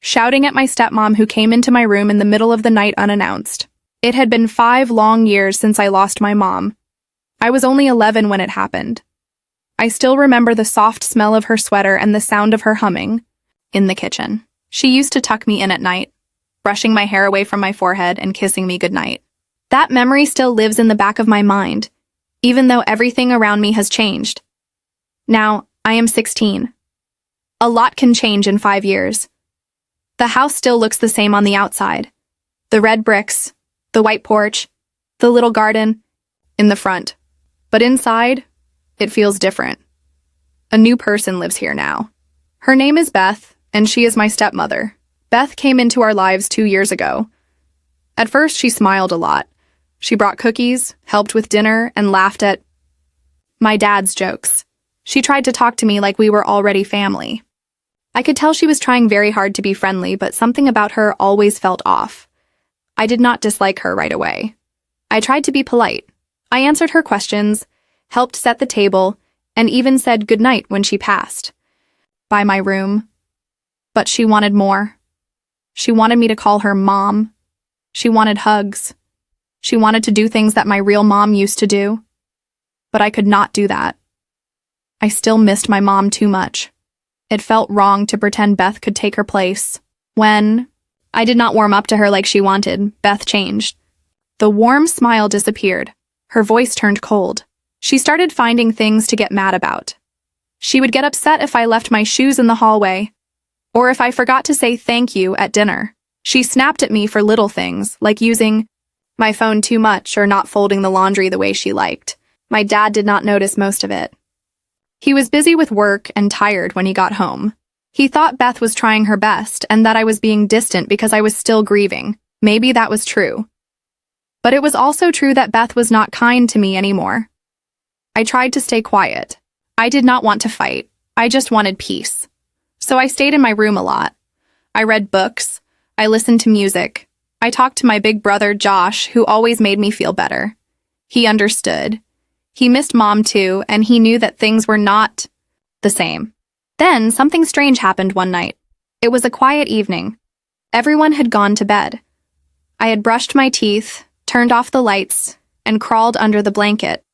shouting at my stepmom who came into my room in the middle of the night unannounced. It had been 5 long years since I lost my mom. I was only 11 when it happened. I still remember the soft smell of her sweater and the sound of her humming in the kitchen. She used to tuck me in at night, brushing my hair away from my forehead and kissing me goodnight. That memory still lives in the back of my mind, even though everything around me has changed. Now, I am 16. A lot can change in 5 years. The house still looks the same on the outside. The red bricks, the white porch, the little garden in the front. But inside, it feels different. A new person lives here now. Her name is Beth, and she is my stepmother. Beth came into our lives 2 years ago. At first, she smiled a lot. She brought cookies, helped with dinner, and laughed at my dad's jokes. She tried to talk to me like we were already family. I could tell she was trying very hard to be friendly, but something about her always felt off. I did not dislike her right away. I tried to be polite. I answered her questions, helped set the table, and even said goodnight when she passed by my room. But she wanted more. She wanted me to call her mom. She wanted hugs. She wanted to do things that my real mom used to do. But I could not do that. I still missed my mom too much. It felt wrong to pretend Beth could take her place. When I did not warm up to her like she wanted, Beth changed. The warm smile disappeared. Her voice turned cold. She started finding things to get mad about. She would get upset if I left my shoes in the hallway, or if I forgot to say thank you at dinner. She snapped at me for little things, like using my phone too much or not folding the laundry the way she liked. My dad did not notice most of it. He was busy with work and tired when he got home. He thought Beth was trying her best and that I was being distant because I was still grieving. Maybe that was true. But it was also true that Beth was not kind to me anymore. I tried to stay quiet. I did not want to fight. I just wanted peace. So I stayed in my room a lot. I read books. I listened to music. I talked to my big brother, Josh, who always made me feel better. He understood. He missed Mom too, and he knew that things were not the same. Then something strange happened one night. It was a quiet evening. Everyone had gone to bed. I had brushed my teeth, turned off the lights, and crawled under the blanket.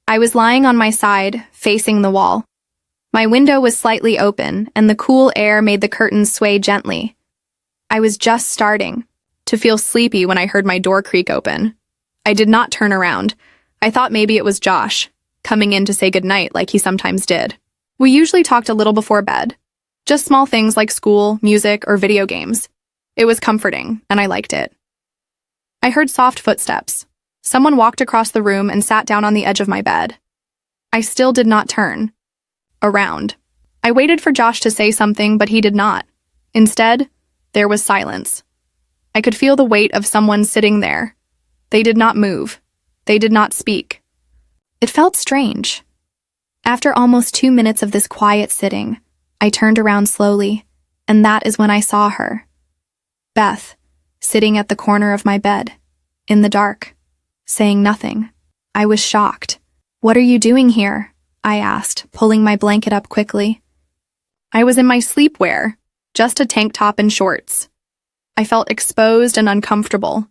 I was lying on my side, facing the wall. My window was slightly open, and the cool air made the curtains sway gently. I was just starting to feel sleepy when I heard my door creak open. I did not turn around. I thought maybe it was Josh, coming in to say goodnight like he sometimes did. We usually talked a little before bed. Just small things like school, music, or video games. It was comforting, and I liked it. I heard soft footsteps. Someone walked across the room and sat down on the edge of my bed. I still did not turn around. I waited for Josh to say something, but he did not. Instead, there was silence. I could feel the weight of someone sitting there. They did not move. They did not speak. It felt strange. After almost 2 minutes of this quiet sitting, I turned around slowly, and that is when I saw her. Beth, sitting at the corner of my bed, in the dark, saying nothing. I was shocked. "What are you doing here?" I asked, pulling my blanket up quickly. I was in my sleepwear, just a tank top and shorts. I felt exposed and uncomfortable.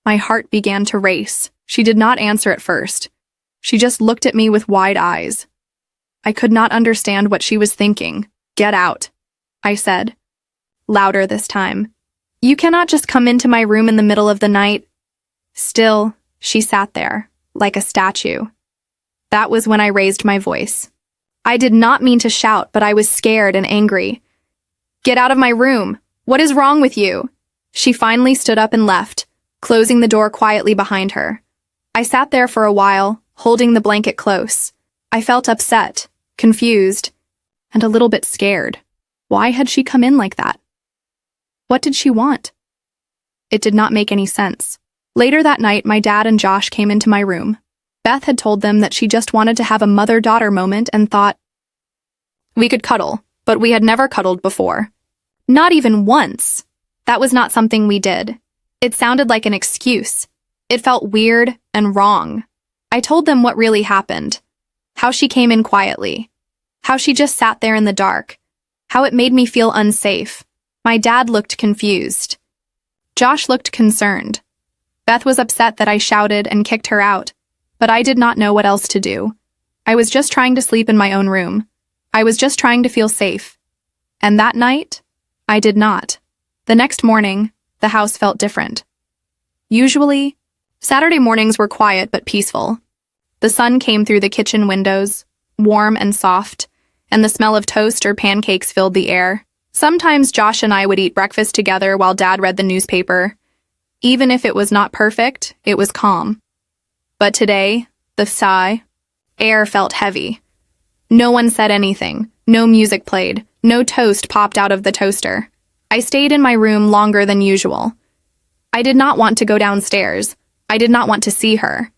My heart began to race. She did not answer at first. She just looked at me with wide eyes. I could not understand what she was thinking. "Get out," I said, louder this time. "You cannot just come into my room in the middle of the night." Still, she sat there, like a statue. That was when I raised my voice. I did not mean to shout, but I was scared and angry. "Get out of my room! What is wrong with you?" She finally stood up and left, closing the door quietly behind her. I sat there for a while, holding the blanket close. I felt upset, confused, and a little bit scared. Why had she come in like that? What did she want? It did not make any sense. Later that night, my dad and Josh came into my room. Beth had told them that she just wanted to have a mother-daughter moment and thought we could cuddle, but we had never cuddled before. Not even once. That was not something we did. It sounded like an excuse. It felt weird and wrong. I told them what really happened. How she came in quietly. How she just sat there in the dark. How it made me feel unsafe. My dad looked confused. Josh looked concerned. Beth was upset that I shouted and kicked her out, but I did not know what else to do. I was just trying to sleep in my own room. I was just trying to feel safe. And that night, I did not. The next morning, the house felt different. Usually, Saturday mornings were quiet but peaceful. The sun came through the kitchen windows, warm and soft, and the smell of toast or pancakes filled the air. Sometimes Josh and I would eat breakfast together while Dad read the newspaper. Even if it was not perfect, it was calm. But today, the air felt heavy. No one said anything, no music played, no toast popped out of the toaster. I stayed in my room longer than usual. I did not want to go downstairs. I did not want to see her.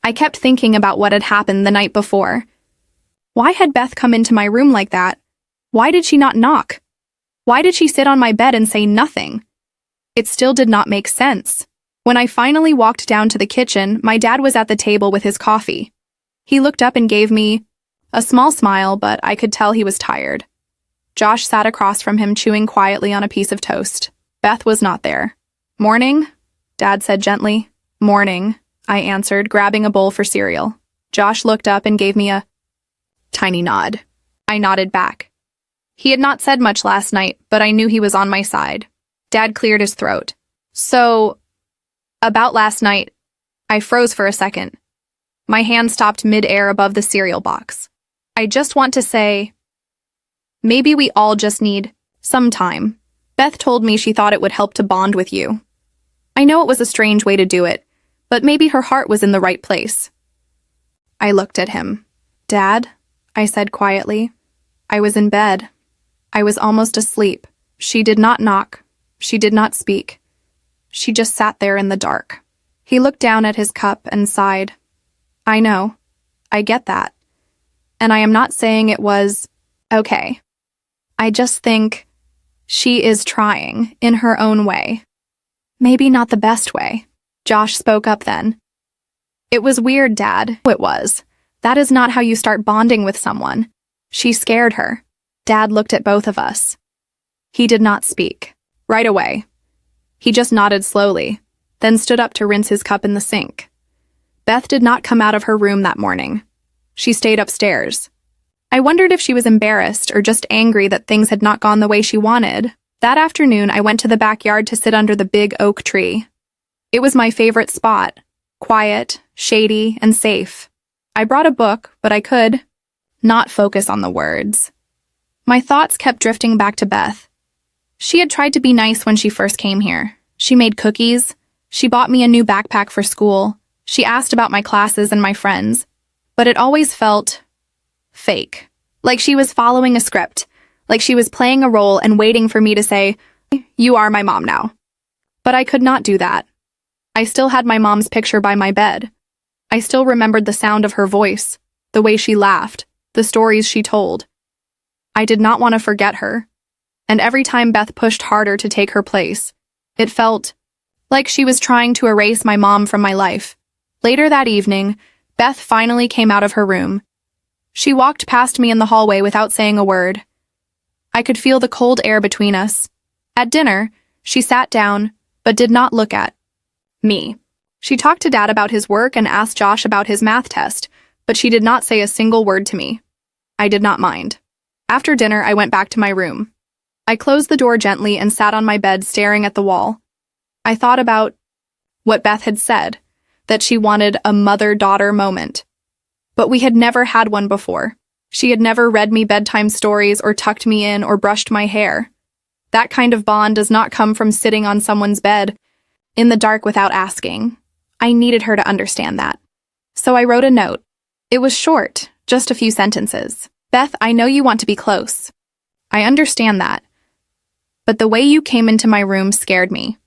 I kept thinking about what had happened the night before. Why had Beth come into my room like that? Why did she not knock? Why did she sit on my bed and say nothing? It still did not make sense. When I finally walked down to the kitchen, my dad was at the table with his coffee. He looked up and gave me a small smile, but I could tell he was tired. Josh sat across from him, chewing quietly on a piece of toast. Beth was not there. "Morning?" Dad said gently. "Morning," I answered, grabbing a bowl for cereal. Josh looked up and gave me a tiny nod. I nodded back. He had not said much last night, but I knew he was on my side. Dad cleared his throat. "So, about last night," I froze for a second. My hand stopped mid-air above the cereal box. "I just want to say, maybe we all just need some time. Beth told me she thought it would help to bond with you. I know it was a strange way to do it, but maybe her heart was in the right place." I looked at him. "Dad," I said quietly. "I was in bed. I was almost asleep. She did not knock. She did not speak. She just sat there in the dark." He looked down at his cup and sighed. "I know. I get that. And I am not saying it was okay. I just think she is trying in her own way. Maybe not the best way." Josh spoke up then. "It was weird, Dad." "It was. That is not how you start bonding with someone. She scared her." Dad looked at both of us. He did not speak. Right away. He just nodded slowly, then stood up to rinse his cup in the sink. Beth did not come out of her room that morning. She stayed upstairs. I wondered if she was embarrassed or just angry that things had not gone the way she wanted. That afternoon, I went to the backyard to sit under the big oak tree. It was my favorite spot. Quiet, shady, and safe. I brought a book, but I could not focus on the words. My thoughts kept drifting back to Beth. She had tried to be nice when she first came here. She made cookies. She bought me a new backpack for school. She asked about my classes and my friends. But it always felt fake. Like she was following a script. Like she was playing a role and waiting for me to say, "You are my mom now." But I could not do that. I still had my mom's picture by my bed. I still remembered the sound of her voice, the way she laughed, the stories she told. I did not want to forget her. And every time Beth pushed harder to take her place, it felt like she was trying to erase my mom from my life. Later that evening, Beth finally came out of her room. She walked past me in the hallway without saying a word. I could feel the cold air between us. At dinner, she sat down, but did not look at me. She talked to Dad about his work and asked Josh about his math test, but she did not say a single word to me. I did not mind. After dinner, I went back to my room. I closed the door gently and sat on my bed staring at the wall. I thought about what Beth had said, that she wanted a mother-daughter moment. But we had never had one before. She had never read me bedtime stories or tucked me in or brushed my hair. That kind of bond does not come from sitting on someone's bed in the dark without asking. I needed her to understand that. So I wrote a note. It was short, just a few sentences. "Beth, I know you want to be close. I understand that. But the way you came into my room scared me.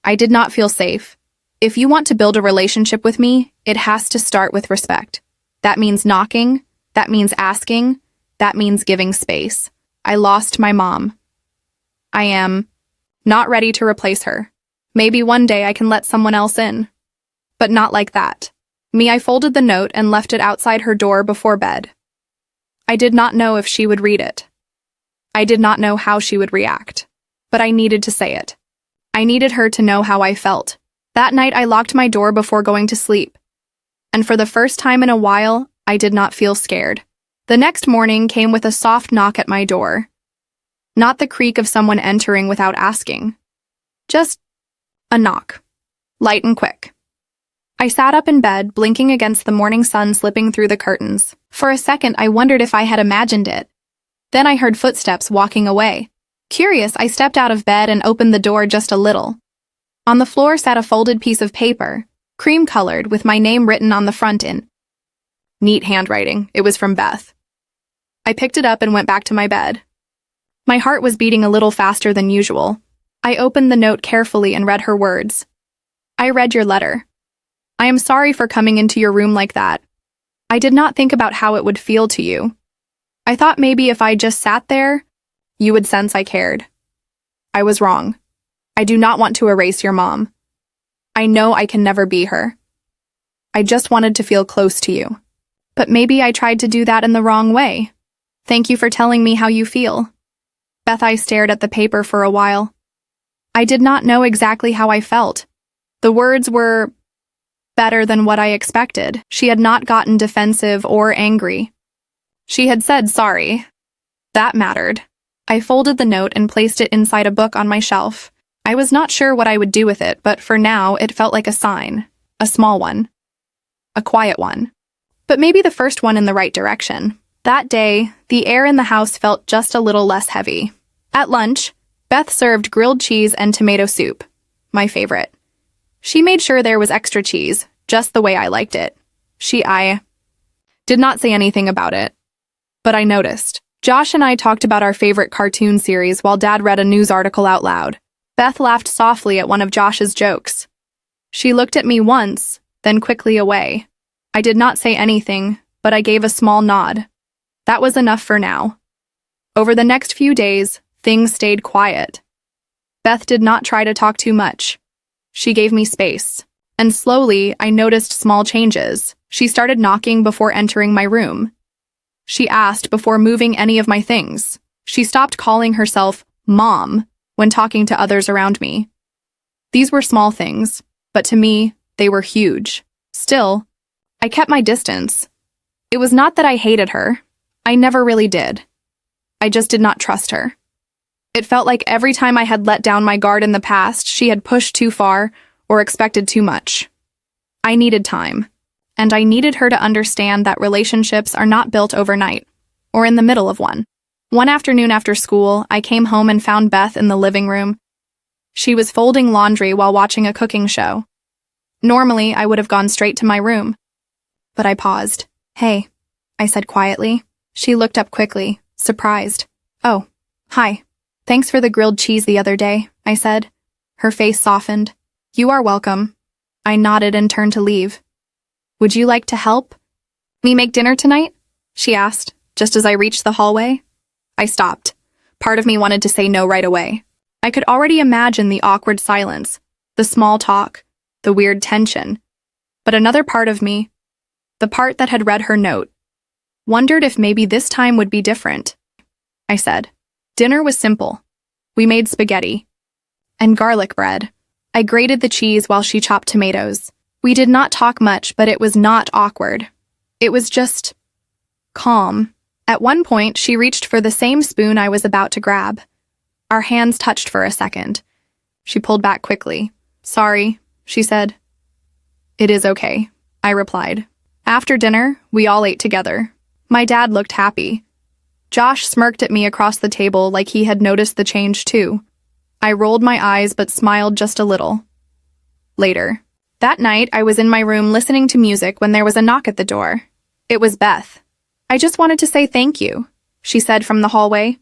I did not feel safe. If you want to build a relationship with me, it has to start with respect. That means knocking. That means asking. That means giving space. I lost my mom. I am not ready to replace her. Maybe one day I can let someone else in. But not like that." I folded the note and left it outside her door before bed. I did not know if she would read it. I did not know how she would react. but I needed to say it. I needed her to know how I felt. That night, I locked my door before going to sleep. And for the first time in a while, I did not feel scared. The next morning came with a soft knock at my door. Not the creak of someone entering without asking. Just a knock. Light and quick. I sat up in bed, blinking against the morning sun slipping through the curtains. For a second, I wondered if I had imagined it. Then I heard footsteps walking away. Curious, I stepped out of bed and opened the door just a little. On the floor sat a folded piece of paper, cream-colored, with my name written on the front in neat handwriting. It was from Beth. I picked it up and went back to my bed. My heart was beating a little faster than usual. I opened the note carefully and read her words. I read your letter. I am sorry for coming into your room like that. I did not think about how it would feel to you. I thought maybe if I just sat there, you would sense I cared. I was wrong. I do not want to erase your mom. I know I can never be her. I just wanted to feel close to you. But maybe I tried to do that in the wrong way. Thank you for telling me how you feel. Beth, I stared at the paper for a while. I did not know exactly how I felt. The words were better than what I expected. She had not gotten defensive or angry. She had said sorry. That mattered. I folded the note and placed it inside a book on my shelf. I was not sure what I would do with it, but for now it felt like a sign. A small one. A quiet one. But maybe the first one in the right direction. That day, the air in the house felt just a little less heavy. At lunch, Beth served grilled cheese and tomato soup. My favorite. She made sure there was extra cheese, just the way I liked it. I did not say anything about it. But I noticed. Josh and I talked about our favorite cartoon series while Dad read a news article out loud. Beth laughed softly at one of Josh's jokes. She looked at me once, then quickly away. I did not say anything, but I gave a small nod. That was enough for now. Over the next few days, things stayed quiet. Beth did not try to talk too much. She gave me space. And slowly, I noticed small changes. She started knocking before entering my room. She asked before moving any of my things. She stopped calling herself Mom when talking to others around me. These were small things, but to me, they were huge. Still, I kept my distance. It was not that I hated her. I never really did. I just did not trust her. It felt like every time I had let down my guard in the past, she had pushed too far or expected too much. I needed time, and I needed her to understand that relationships are not built overnight, or in the middle of one. One afternoon after school, I came home and found Beth in the living room. She was folding laundry while watching a cooking show. Normally, I would have gone straight to my room, but I paused. "Hey," I said quietly. She looked up quickly, surprised. "Oh, hi. Thanks for the grilled cheese the other day," I said. Her face softened. "You are welcome." I nodded and turned to leave. "Would you like to help me make dinner tonight?" she asked, just as I reached the hallway. I stopped. Part of me wanted to say no right away. I could already imagine the awkward silence, the small talk, the weird tension. But another part of me, the part that had read her note, wondered if maybe this time would be different. I said. Dinner was simple. We made spaghetti and garlic bread. I grated the cheese while she chopped tomatoes. We did not talk much, but it was not awkward. It was just calm. At one point, she reached for the same spoon I was about to grab. Our hands touched for a second. She pulled back quickly. "Sorry," she said. "It is okay," I replied. After dinner, we all ate together. My dad looked happy. Josh smirked at me across the table like he had noticed the change too. I rolled my eyes but smiled just a little. Later. That night, I was in my room listening to music when there was a knock at the door. It was Beth. "I just wanted to say thank you," she said from the hallway,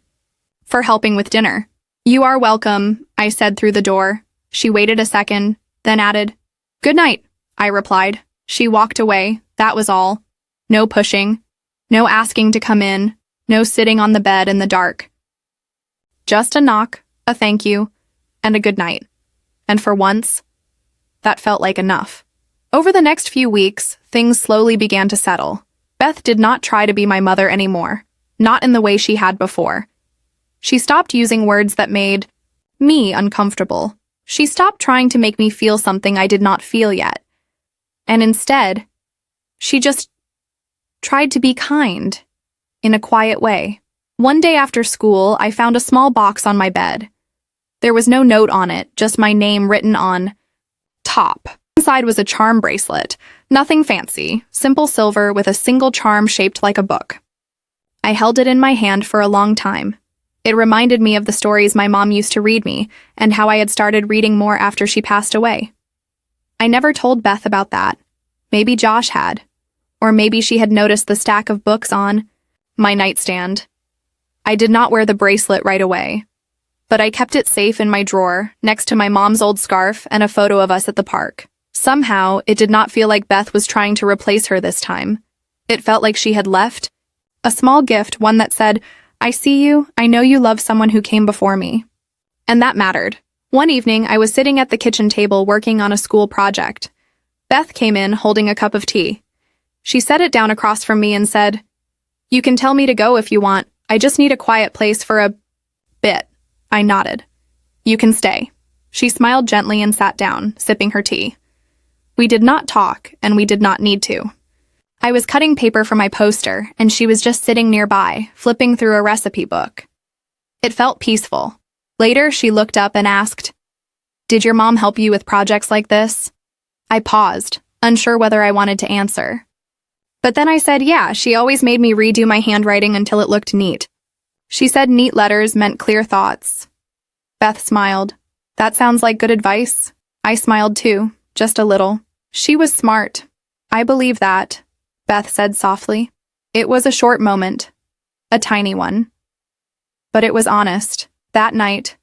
"for helping with dinner." "You are welcome," I said through the door. She waited a second, then added, "Good night," I replied. She walked away, that was all. No pushing, no asking to come in, no sitting on the bed in the dark. Just a knock, a thank you, and a good night. And for once, that felt like enough. Over the next few weeks, things slowly began to settle. Beth did not try to be my mother anymore, not in the way she had before. She stopped using words that made me uncomfortable. She stopped trying to make me feel something I did not feel yet. And instead, she just tried to be kind, in a quiet way. One day after school, I found a small box on my bed. There was no note on it, just my name written on top. Inside was a charm bracelet. Nothing fancy, simple silver with a single charm shaped like a book. I held it in my hand for a long time. It reminded me of the stories my mom used to read me and how I had started reading more after she passed away. I never told Beth about that. Maybe Josh had. Or maybe she had noticed the stack of books on my nightstand. I did not wear the bracelet right away, but I kept it safe in my drawer next to my mom's old scarf and a photo of us at the park. Somehow, it did not feel like Beth was trying to replace her this time. It felt like she had left a small gift, one that said, "I see you, I know you love someone who came before me." And that mattered. One evening, I was sitting at the kitchen table working on a school project. Beth came in holding a cup of tea. She set it down across from me and said, "You can tell me to go if you want. I just need a quiet place for a bit." I nodded. "You can stay." She smiled gently and sat down, sipping her tea. We did not talk, and we did not need to. I was cutting paper for my poster, and she was just sitting nearby, flipping through a recipe book. It felt peaceful. Later, she looked up and asked, "Did your mom help you with projects like this?" I paused, unsure whether I wanted to answer. But then I said, "Yeah, she always made me redo my handwriting until it looked neat." She said neat letters meant clear thoughts. Beth smiled. "That sounds like good advice." I smiled too, just a little. "She was smart. I believe that," Beth said softly. It was a short moment, a tiny one. But it was honest. That night,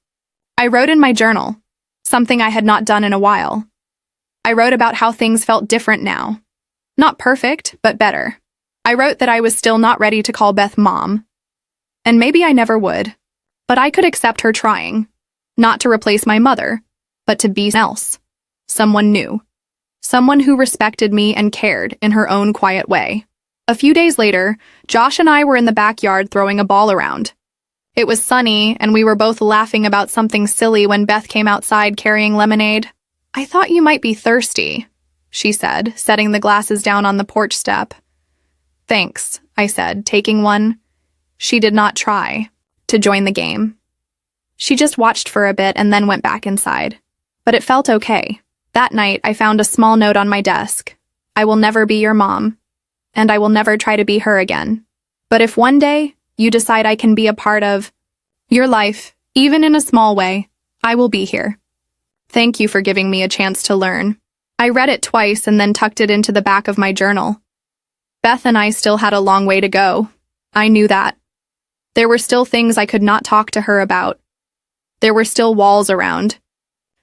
I wrote in my journal, something I had not done in a while. I wrote about how things felt different now. Not perfect, but better. I wrote that I was still not ready to call Beth Mom. And maybe I never would. But I could accept her trying. Not to replace my mother, but to be else. Someone new. Someone who respected me and cared in her own quiet way. A few days later, Josh and I were in the backyard throwing a ball around. It was sunny, and we were both laughing about something silly when Beth came outside carrying lemonade. "I thought you might be thirsty," she said, setting the glasses down on the porch step. "Thanks," I said, taking one. She did not try to join the game. She just watched for a bit and then went back inside. But it felt okay. That night, I found a small note on my desk. "I will never be your mom, and I will never try to be her again. But if one day you decide I can be a part of your life, even in a small way, I will be here. Thank you for giving me a chance to learn." I read it twice and then tucked it into the back of my journal. Beth and I still had a long way to go. I knew that. There were still things I could not talk to her about. There were still walls around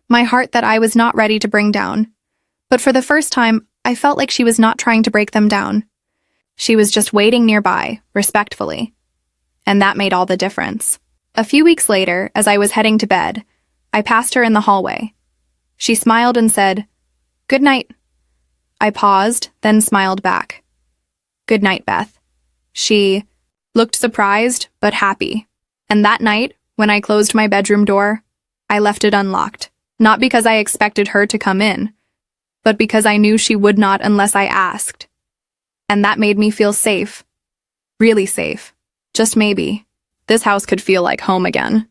my heart that I was not ready to bring down. But for the first time, I felt like she was not trying to break them down. She was just waiting nearby, respectfully. And that made all the difference. A few weeks later, as I was heading to bed, I passed her in the hallway. She smiled and said, "Good night." I paused, then smiled back. "Good night, Beth." She looked surprised, but happy. And that night, when I closed my bedroom door, I left it unlocked. Not because I expected her to come in, but because I knew she would not unless I asked. And that made me feel safe. Really safe. Just maybe. This house could feel like home again.